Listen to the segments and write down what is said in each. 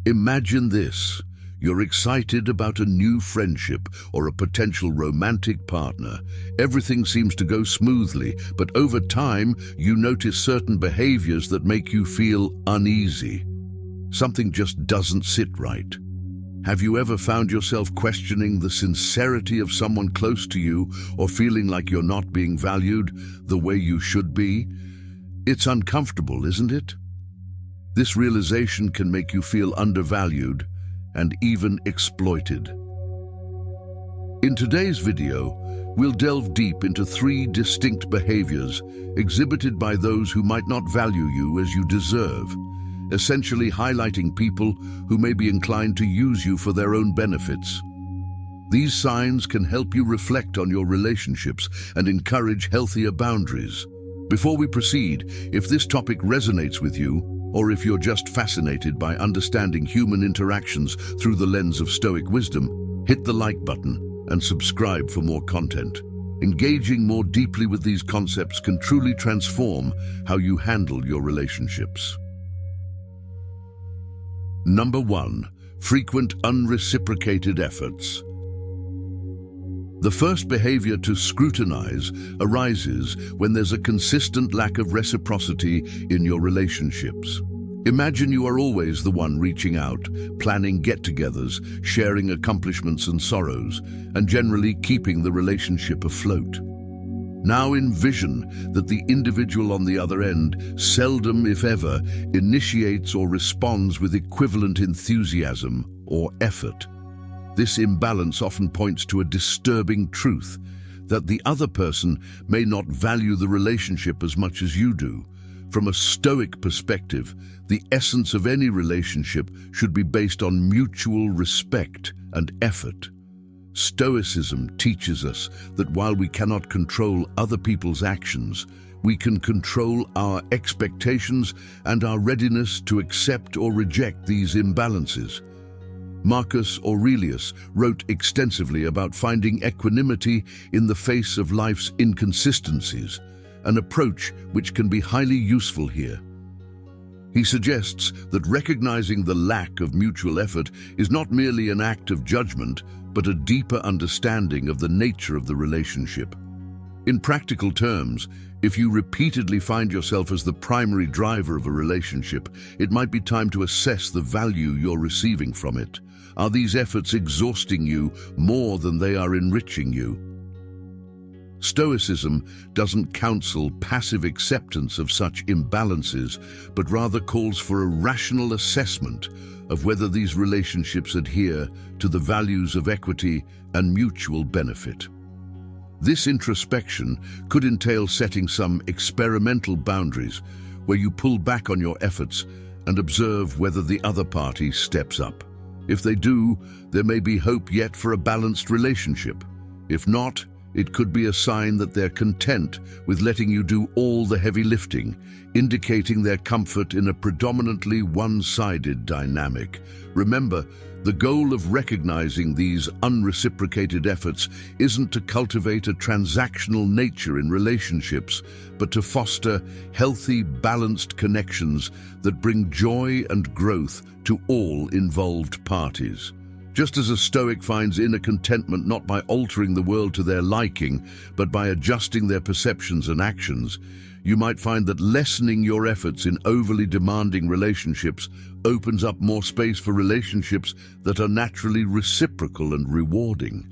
Imagine this. You're excited about a new friendship or a potential romantic partner. Everything seems to go smoothly, but over time, you notice certain behaviors that make you feel uneasy. Something just doesn't sit right. Have you ever found yourself questioning the sincerity of someone close to you or feeling like you're not being valued the way you should be? It's uncomfortable, isn't it? This realization can make you feel undervalued and even exploited. In today's video, we'll delve deep into 3 distinct behaviors exhibited by those who might not value you as you deserve, essentially highlighting people who may be inclined to use you for their own benefits. These signs can help you reflect on your relationships and encourage healthier boundaries. Before we proceed, if this topic resonates with you, or if you're just fascinated by understanding human interactions through the lens of Stoic wisdom, hit the like button and subscribe for more content. Engaging more deeply with these concepts can truly transform how you handle your relationships. Number 1. Frequent unreciprocated efforts. The first behavior to scrutinize arises when there's a consistent lack of reciprocity in your relationships. Imagine you are always the one reaching out, planning get-togethers, sharing accomplishments and sorrows, and generally keeping the relationship afloat. Now envision that the individual on the other end seldom, if ever, initiates or responds with equivalent enthusiasm or effort. This imbalance often points to a disturbing truth, that the other person may not value the relationship as much as you do. From a Stoic perspective, the essence of any relationship should be based on mutual respect and effort. Stoicism teaches us that while we cannot control other people's actions, we can control our expectations and our readiness to accept or reject these imbalances. Marcus Aurelius wrote extensively about finding equanimity in the face of life's inconsistencies, an approach which can be highly useful here. He suggests that recognizing the lack of mutual effort is not merely an act of judgment, but a deeper understanding of the nature of the relationship. In practical terms, if you repeatedly find yourself as the primary driver of a relationship, it might be time to assess the value you're receiving from it. Are these efforts exhausting you more than they are enriching you? Stoicism doesn't counsel passive acceptance of such imbalances, but rather calls for a rational assessment of whether these relationships adhere to the values of equity and mutual benefit. This introspection could entail setting some experimental boundaries where you pull back on your efforts and observe whether the other party steps up. If they do, there may be hope yet for a balanced relationship. If not, it could be a sign that they're content with letting you do all the heavy lifting, indicating their comfort in a predominantly one-sided dynamic. Remember, the goal of recognizing these unreciprocated efforts isn't to cultivate a transactional nature in relationships, but to foster healthy, balanced connections that bring joy and growth to all involved parties. Just as a Stoic finds inner contentment not by altering the world to their liking, but by adjusting their perceptions and actions, you might find that lessening your efforts in overly demanding relationships opens up more space for relationships that are naturally reciprocal and rewarding.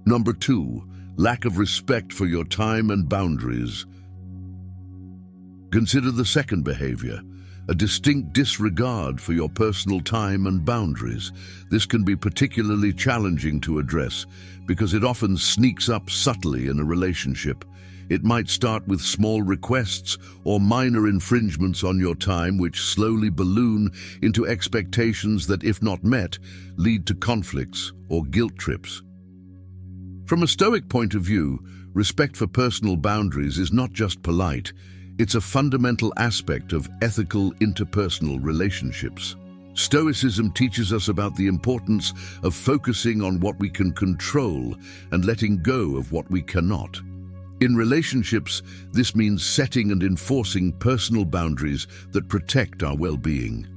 Number 2, lack of respect for your time and boundaries. Consider the second behavior, a distinct disregard for your personal time and boundaries. This can be particularly challenging to address because it often sneaks up subtly in a relationship. It might start with small requests or minor infringements on your time, which slowly balloon into expectations that, if not met, lead to conflicts or guilt trips. From a Stoic point of view, respect for personal boundaries is not just polite, it's a fundamental aspect of ethical interpersonal relationships. Stoicism teaches us about the importance of focusing on what we can control and letting go of what we cannot. In relationships, this means setting and enforcing personal boundaries that protect our well-being.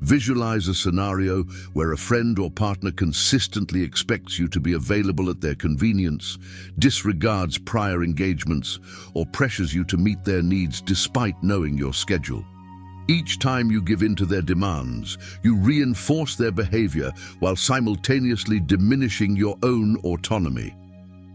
Visualize a scenario where a friend or partner consistently expects you to be available at their convenience, disregards prior engagements, or pressures you to meet their needs despite knowing your schedule. Each time you give in to their demands, you reinforce their behavior while simultaneously diminishing your own autonomy.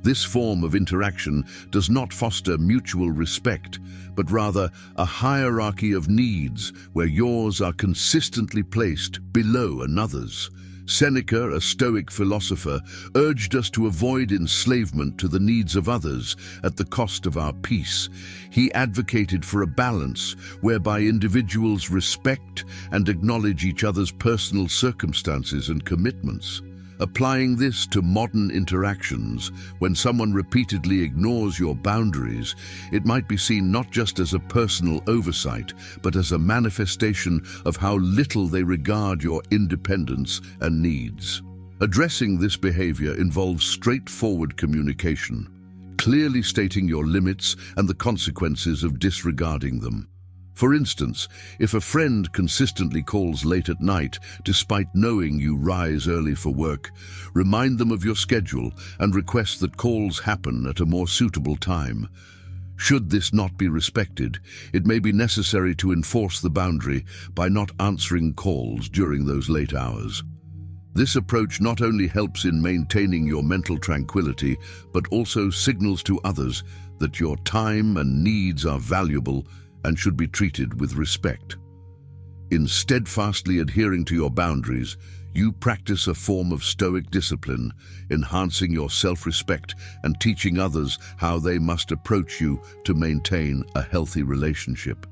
This form of interaction does not foster mutual respect, but rather a hierarchy of needs where yours are consistently placed below another's. Seneca, a Stoic philosopher, urged us to avoid enslavement to the needs of others at the cost of our peace. He advocated for a balance whereby individuals respect and acknowledge each other's personal circumstances and commitments. Applying this to modern interactions, when someone repeatedly ignores your boundaries, it might be seen not just as a personal oversight, but as a manifestation of how little they regard your independence and needs. Addressing this behavior involves straightforward communication, clearly stating your limits and the consequences of disregarding them. For instance, if a friend consistently calls late at night despite knowing you rise early for work, remind them of your schedule and request that calls happen at a more suitable time. Should this not be respected, it may be necessary to enforce the boundary by not answering calls during those late hours. This approach not only helps in maintaining your mental tranquility, but also signals to others that your time and needs are valuable and should be treated with respect. In steadfastly adhering to your boundaries, you practice a form of Stoic discipline, enhancing your self-respect and teaching others how they must approach you to maintain a healthy relationship.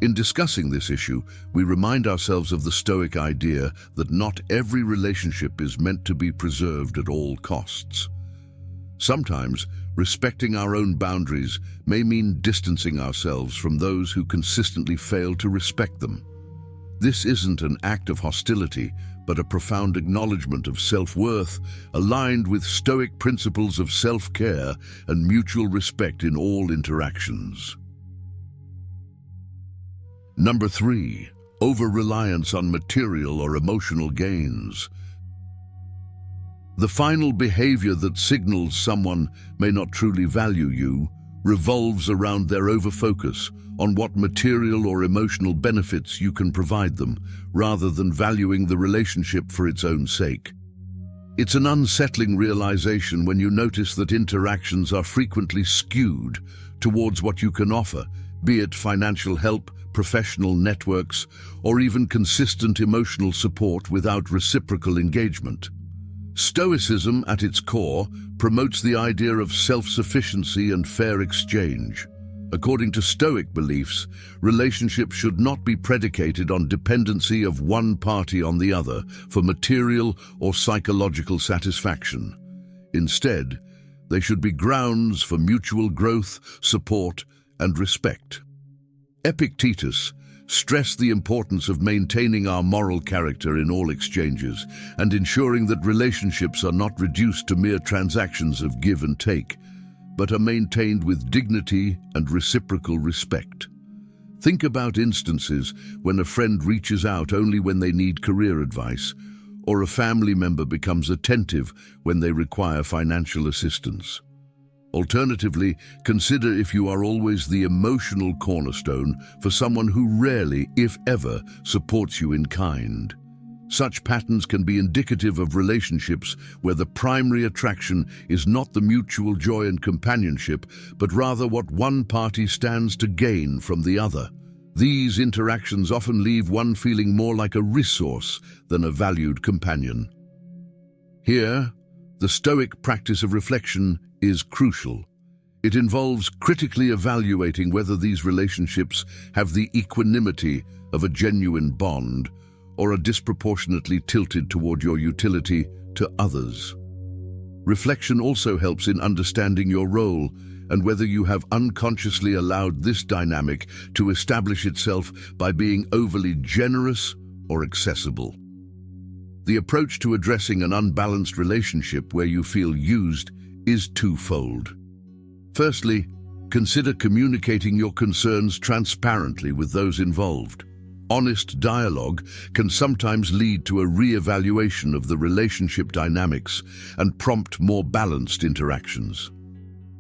In discussing this issue, we remind ourselves of the Stoic idea that not every relationship is meant to be preserved at all costs. Sometimes, respecting our own boundaries may mean distancing ourselves from those who consistently fail to respect them. This isn't an act of hostility, but a profound acknowledgement of self-worth, aligned with Stoic principles of self-care and mutual respect in all interactions. Number 3. Over-reliance on material or emotional gains. The final behavior that signals someone may not truly value you revolves around their over-focus on what material or emotional benefits you can provide them, rather than valuing the relationship for its own sake. It's an unsettling realization when you notice that interactions are frequently skewed towards what you can offer, be it financial help, professional networks, or even consistent emotional support without reciprocal engagement. Stoicism, at its core, promotes the idea of self-sufficiency and fair exchange. According to Stoic beliefs, relationships should not be predicated on dependency of one party on the other for material or psychological satisfaction. Instead, they should be grounds for mutual growth, support, and respect. Epictetus stressed the importance of maintaining our moral character in all exchanges and ensuring that relationships are not reduced to mere transactions of give and take, but are maintained with dignity and reciprocal respect. Think about instances when a friend reaches out only when they need career advice, or a family member becomes attentive when they require financial assistance. Alternatively, consider if you are always the emotional cornerstone for someone who rarely, if ever, supports you in kind. Such patterns can be indicative of relationships where the primary attraction is not the mutual joy and companionship, but rather what one party stands to gain from the other. These interactions often leave one feeling more like a resource than a valued companion. Here, the Stoic practice of reflection is crucial. It involves critically evaluating whether these relationships have the equanimity of a genuine bond or are disproportionately tilted toward your utility to others. Reflection also helps in understanding your role and whether you have unconsciously allowed this dynamic to establish itself by being overly generous or accessible. The approach to addressing an unbalanced relationship where you feel used is twofold. Firstly, consider communicating your concerns transparently with those involved. Honest dialogue can sometimes lead to a re-evaluation of the relationship dynamics and prompt more balanced interactions.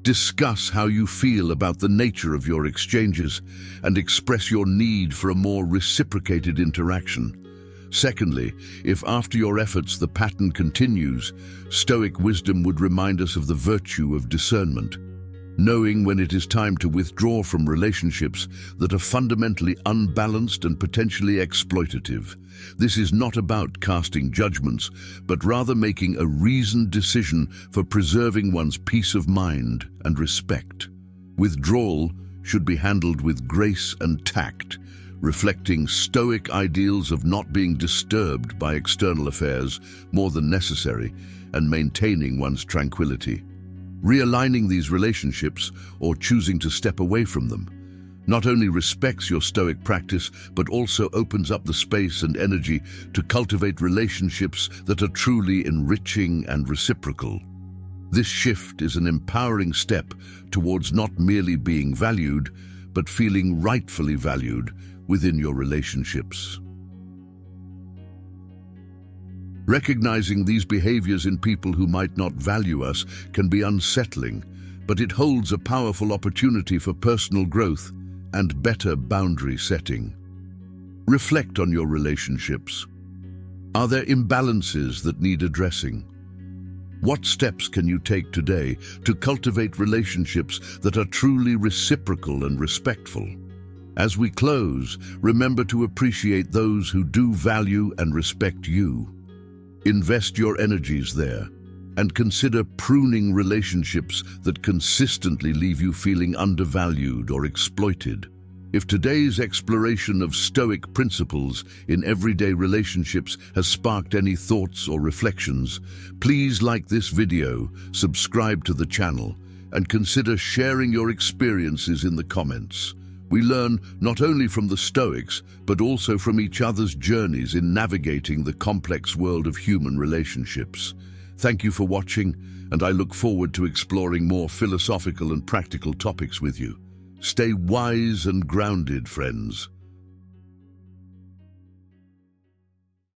Discuss how you feel about the nature of your exchanges and express your need for a more reciprocated interaction. Secondly, if after your efforts the pattern continues, Stoic wisdom would remind us of the virtue of discernment, knowing when it is time to withdraw from relationships that are fundamentally unbalanced and potentially exploitative. This is not about casting judgments, but rather making a reasoned decision for preserving one's peace of mind and respect. Withdrawal should be handled with grace and tact, reflecting Stoic ideals of not being disturbed by external affairs more than necessary and maintaining one's tranquility. Realigning these relationships or choosing to step away from them not only respects your Stoic practice, but also opens up the space and energy to cultivate relationships that are truly enriching and reciprocal. This shift is an empowering step towards not merely being valued, but feeling rightfully valued within your relationships. Recognizing these behaviors in people who might not value us can be unsettling, but it holds a powerful opportunity for personal growth and better boundary setting. Reflect on your relationships. Are there imbalances that need addressing? What steps can you take today to cultivate relationships that are truly reciprocal and respectful? As we close, remember to appreciate those who do value and respect you. Invest your energies there, and consider pruning relationships that consistently leave you feeling undervalued or exploited. If today's exploration of Stoic principles in everyday relationships has sparked any thoughts or reflections, please like this video, subscribe to the channel, and consider sharing your experiences in the comments. We learn not only from the Stoics, but also from each other's journeys in navigating the complex world of human relationships. Thank you for watching, and I look forward to exploring more philosophical and practical topics with you. Stay wise and grounded, friends.